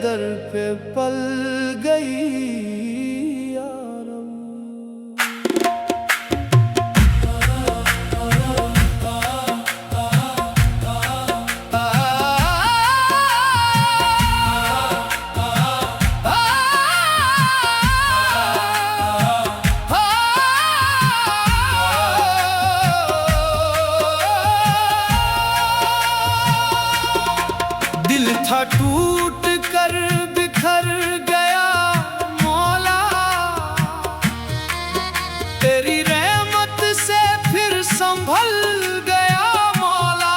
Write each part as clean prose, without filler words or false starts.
दर पे पल गई यारब। दिल था टूट कर बिखर गया मौला, तेरी रहमत से फिर संभल गया मौला।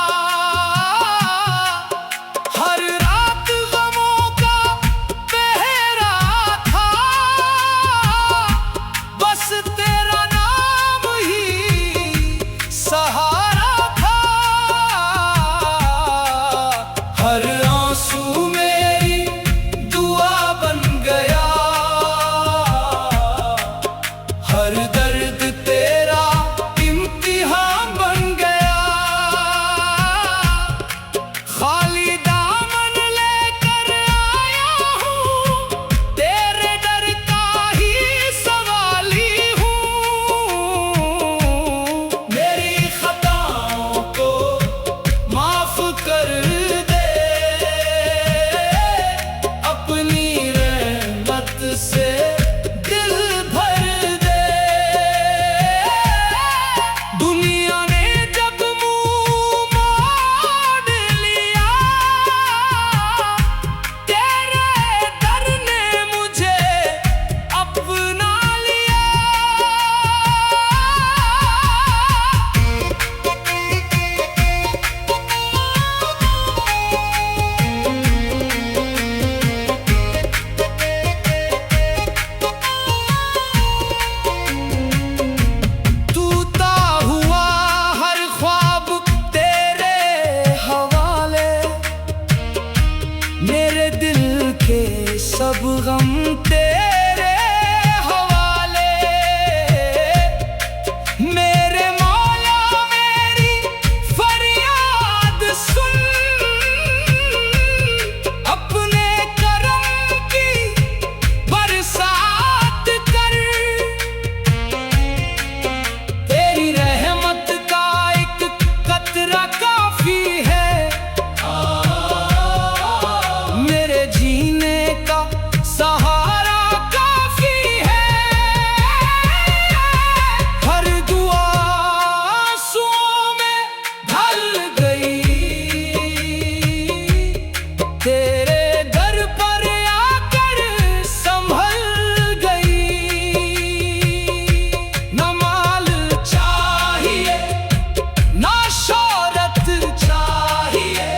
हर रात गमों का पहरा था, बस तेरा नाम ही सहारा था। हर आंसू मेरी दुआ बन गया, हर दर्द तेरा इम्तिहान बन गया। खाली दामन लेकर आया हूँ, तेरे डर का ही सवाली हूँ। मेरी खताओं को माफ कर दे, अपनी रहमत से दिल भर दे। दुनिया ने जब मुंह मोड़ लिया, तेरे दर ने मुझे अपना लिया। टूटा हुआ हर ख्वाब तेरे हवाले, मेरे दिल के सब गम तेरे हवाले। मेरे मौला मेरी फरियाद सुन, अपने करम की बरसात कर। तेरी रहमत का एक कतरा काफी है, मेरे जीने का सहारा काफी है। हर दुआ आंसुओं में ढल गई, तेरे दर पर आकर संभल गई। न माल चाहिए ना शोहरत चाहिए,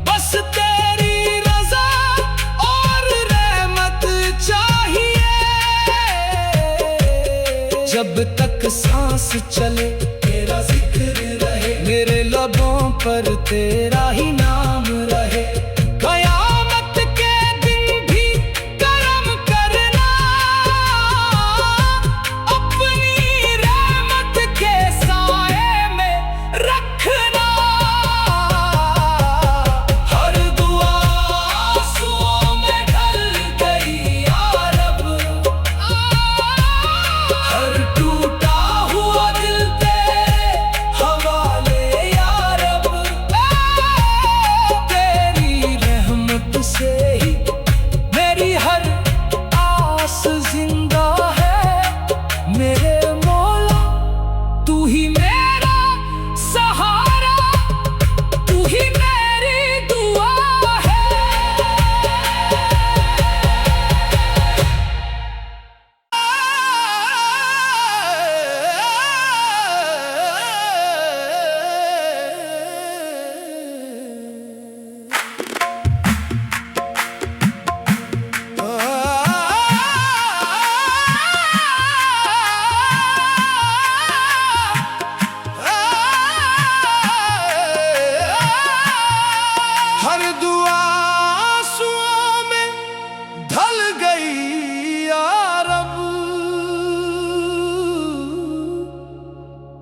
बस तेरी रजा और रहमत चाहिए। जब तक सांस चले तेरा जिक्र रहे, मेरे लबों पर तेरा ही नाम रहे। कयामत के दिन भी करम करना, अपनी रहमत के साए में रखना। हर दुआ आंसुओं में ढल गई यारब, हर टूटा हुआ दिल तेरे हवाले यारब। तेरी रहमत से ही मेरी हर आस जिंदा है। मेरे मौला तू ही मेरा सहारा, तू ही मेरी दुआ है। हर दुआ आंसुओं में ढल गई यारब,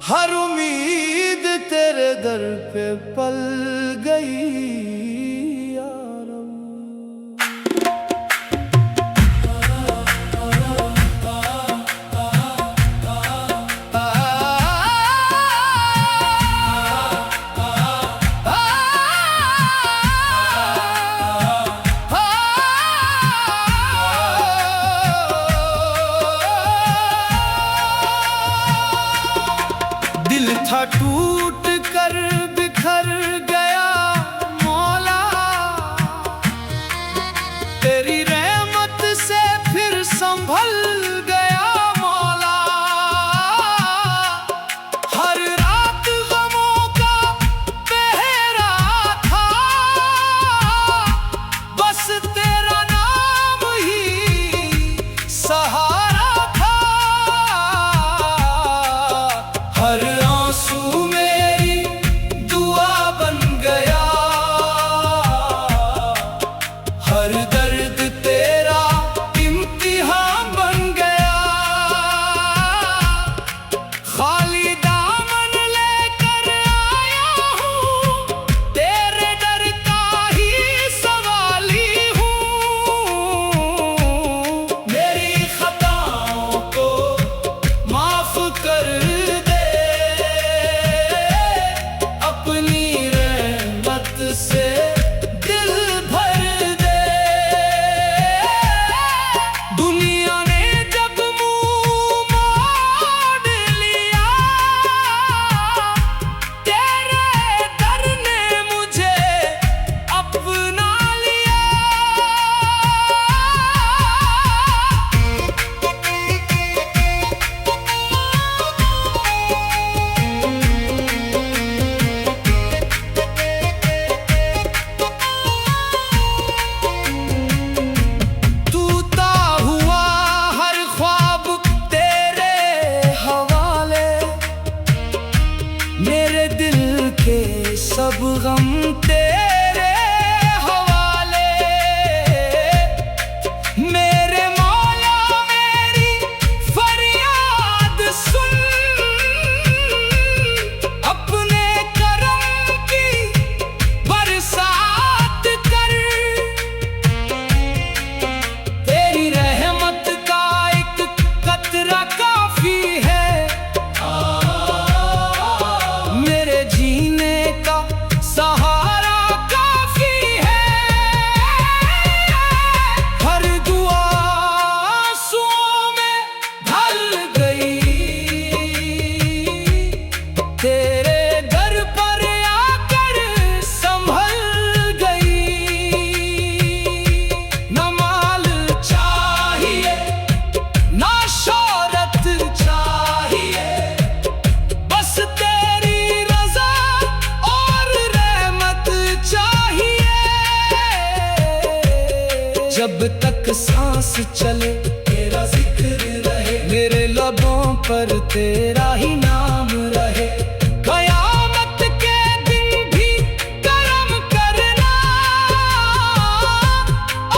हर उम्मीद तेरे दर पे पल गई यारब। कर बिखर गया मौला, तेरी रहमत से फिर संभल गया मौला। हर रात गमों का पहरा था, बस तेरा नाम ही सहारा था। हर आंसू मेरी दुआ बन गया, हर दर्द तेरा इम्तिहान बन गया। खाली दामन लेकर आया हूँ, तेरे डर का ही सवाली हूँ। मेरी खताओं को माफ कर दे, अपनी रहमत से दिल भर दे। दुनिया ने जब मुंह मोड़ लिया, तेरे दर ने मुझे अपना लिया। टूटा हुआ हर ख्वाब तेरे हवाले, मेरे दिल के सब गम तेरे हवाले। मेरे मौला मेरी फरियाद सुन, अपने करम की बरसात कर। तेरी रहमत का एक कतरा काफी है, मेरे जीने का सहारा काफी है। हर दुआ आंसुओं में ढल गई, तेरे दर पर आकर संभल गई। न माल चाहिए ना शोहरत चाहिए, बस तेरी रज़ा और रहमत चाहिए। जब तक सांस चले तेरा जिक्र रहे, मेरे लबों पर तेरा ही नाम रहे। कयामत के दिन भी करम करना,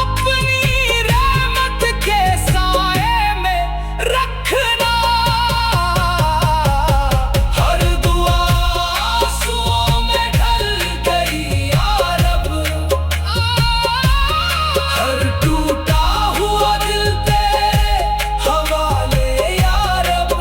अपनी रहमत के साए में रखना। हर दुआ आंसुओं में ढल गई या रब, हर टूटा हुआ दिल तेरे हवाले या रब।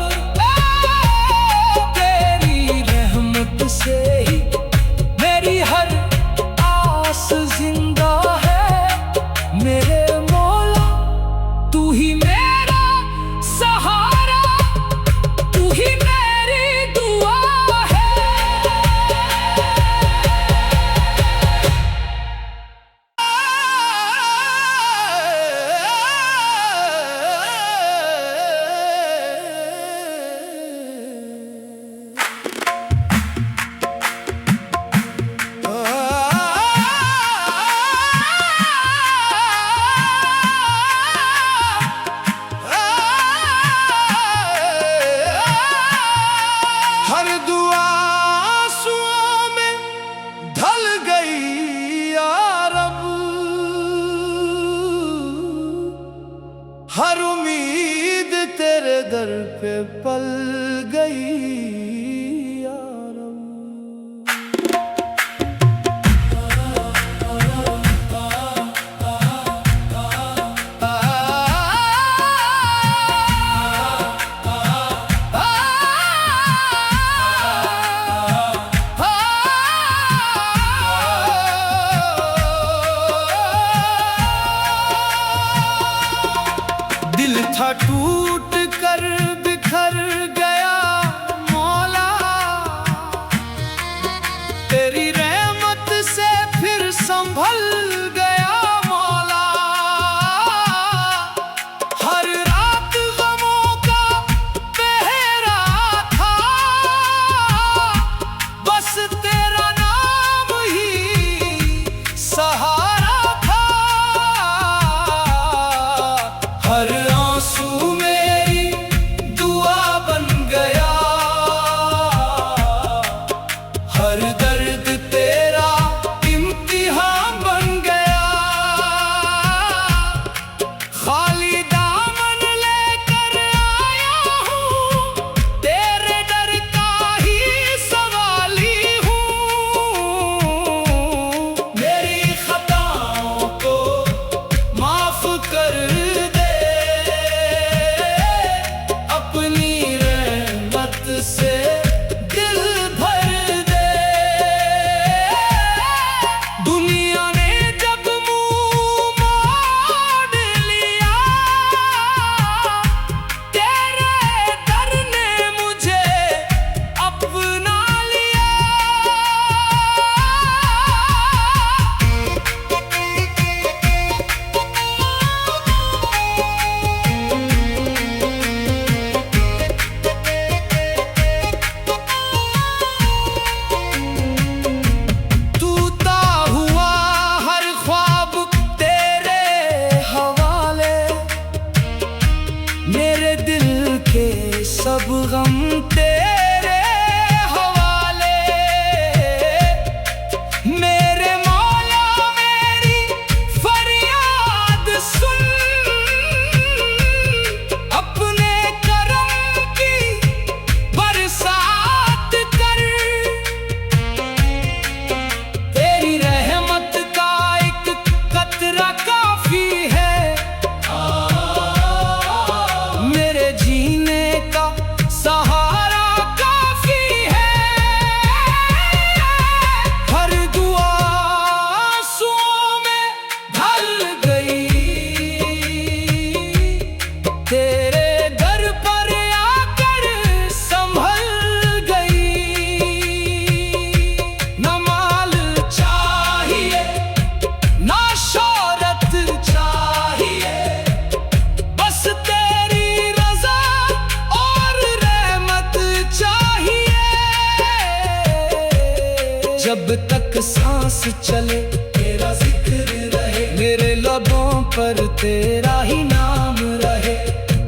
जब तक सांस चले तेरा जिक्र रहे, मेरे लबों पर तेरा ही नाम रहे।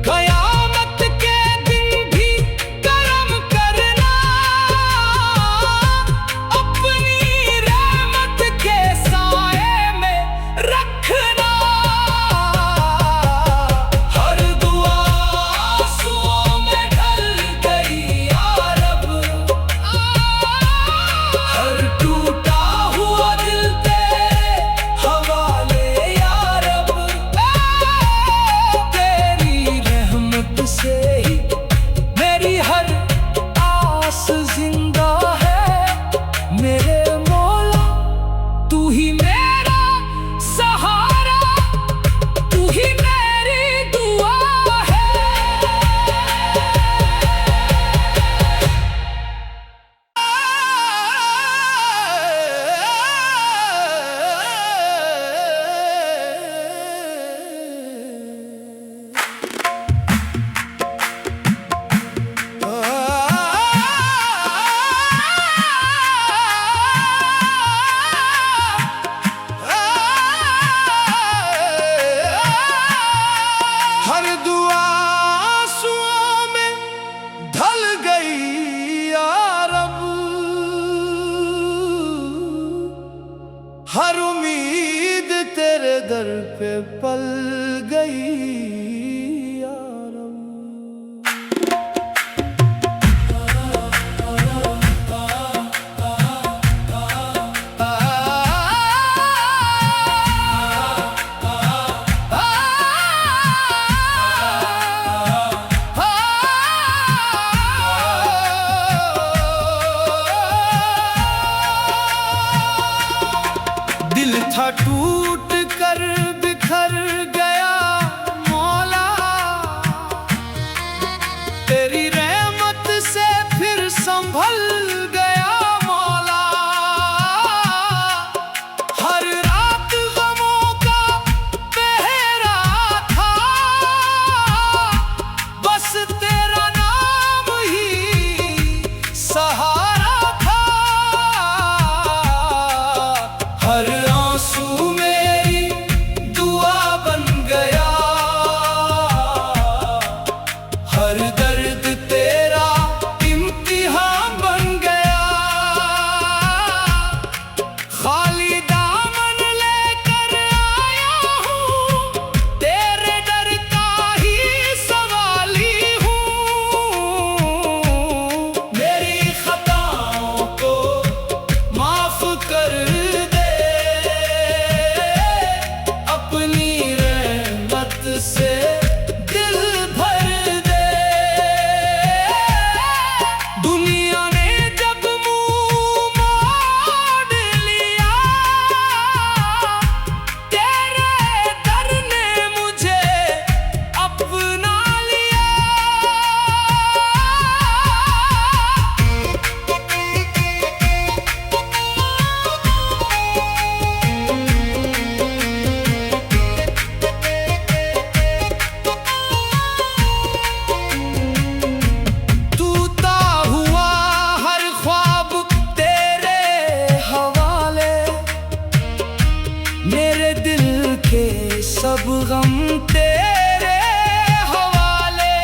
कयामत के दिन भी करम करना, अपनी रहमत के साए में रखना। हर दुआ आंसुओं में ढल गई या रब, हर टूटा हुआ दिल तेरे हवाले या रब। तेरी रहमत से ही मेरी हर आस जिंदा है। मेरे मौला तू ही मेरा सहारा, तू ही मेरी दुआ है। हर दुआ आंसुओं में ढल गई या रब, हर उम्मीद तेरे दर पे पल गई या रब। दिल था टूट कर बिखर गया मौला, तेरी रहमत से फिर संभल गया मौला। हर रात गमों का पहरा था, बस तेरा नाम ही सहारा था। हर आंसू मेरी दुआ बन गया, हर दर्द तेरा इम्तिहान बन गया। खाली दामन लेकर आया हूँ, तेरे डर का ही सवाली हूँ। मेरी खताओं को माफ कर दे, अपनी रहमत से दिल भर दे। दुनिया ने जब मुंह मोड़ लिया, तेरे दर ने मुझे अपना लिया। टूटा हुआ हर ख्वाब तेरे हवाले, मेरे दिल के सब गम तेरे हवाले।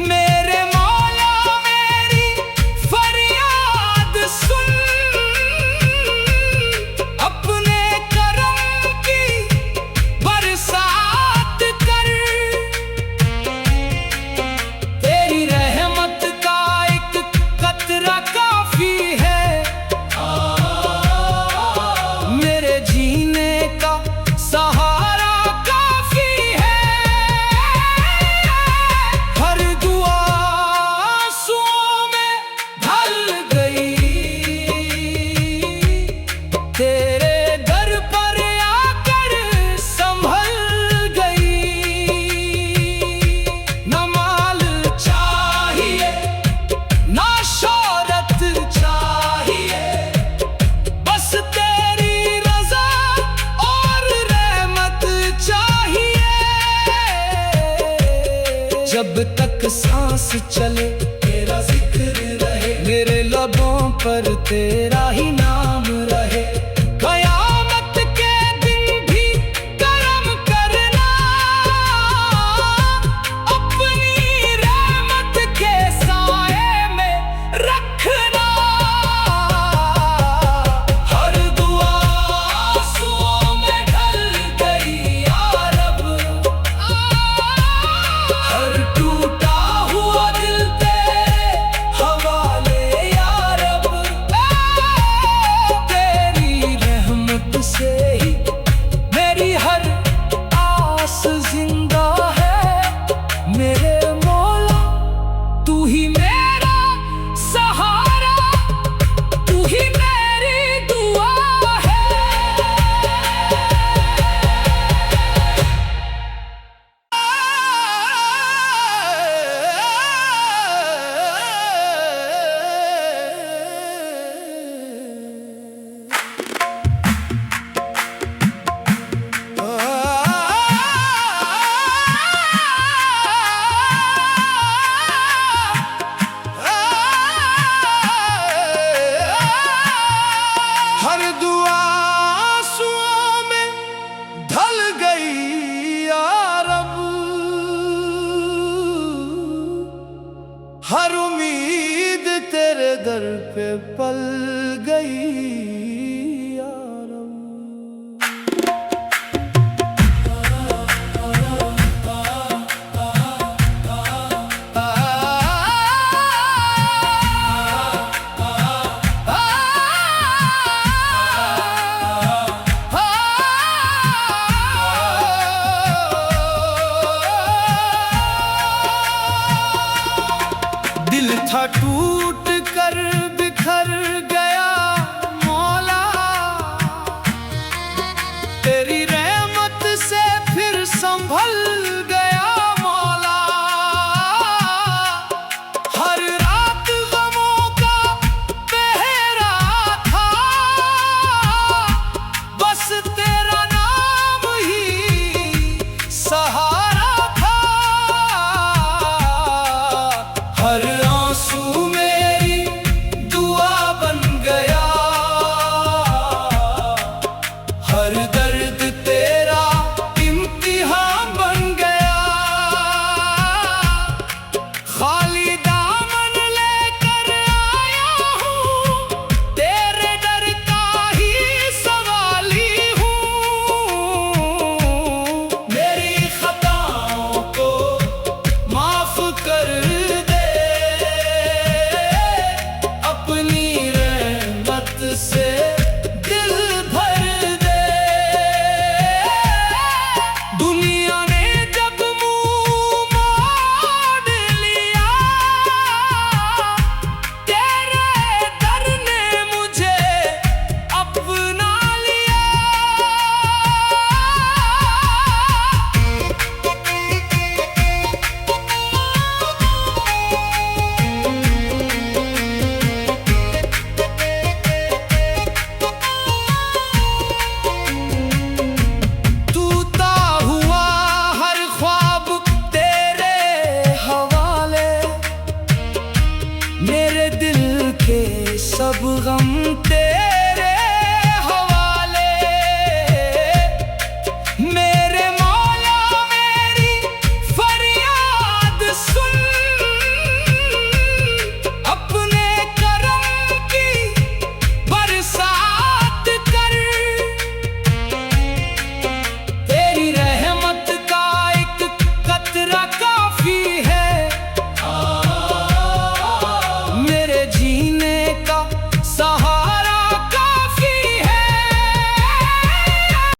मेरे मौला मेरी फरियाद सुन, अपने करम की बरसात कर। तेरी रहमत का एक कतरा काफी है, मेरे जीने का सहारा पर तेरा ही नाम रहे। कयामत के दिन भी करम करना, अपनी रहमत के साए में रखना। हर दुआ आंसुओं में ढल गई या रब, हर टूटा हुआ दिल तेरे हवाले या रब। तेरी रहमत से ही मेरी हर आस जिंदा है। मेरे मौला तू ही मेरा सहारा, तू ही मेरी दुआ है। हर दुआ आंसुओं में ढल गई या रब, हर उम्मीद तेरे दर पे पल गई या रब। दिल था टूट कर बिखर गया मौला, तेरी रहमत से फिर संभल गया मौला। हर रात गमों का पहरा था, बस तेरा नाम ही सहारा था। हर आंसू मेरी दुआ बन गया, हर दर्द तेरा इम्तिहान बन गया। खाली दामन लेकर आया हूँ, तेरे डर का ही सवाली हूँ। मेरी खताओं को माफ कर दे, अपनी रहमत से दिल भर दे। दुनिया ने जब मुंह मोड़ लिया, तेरे दर ने मुझे अपना लिया। टूटा हुआ हर ख्वाब तेरे हवाले, मेरे दिल के सब गम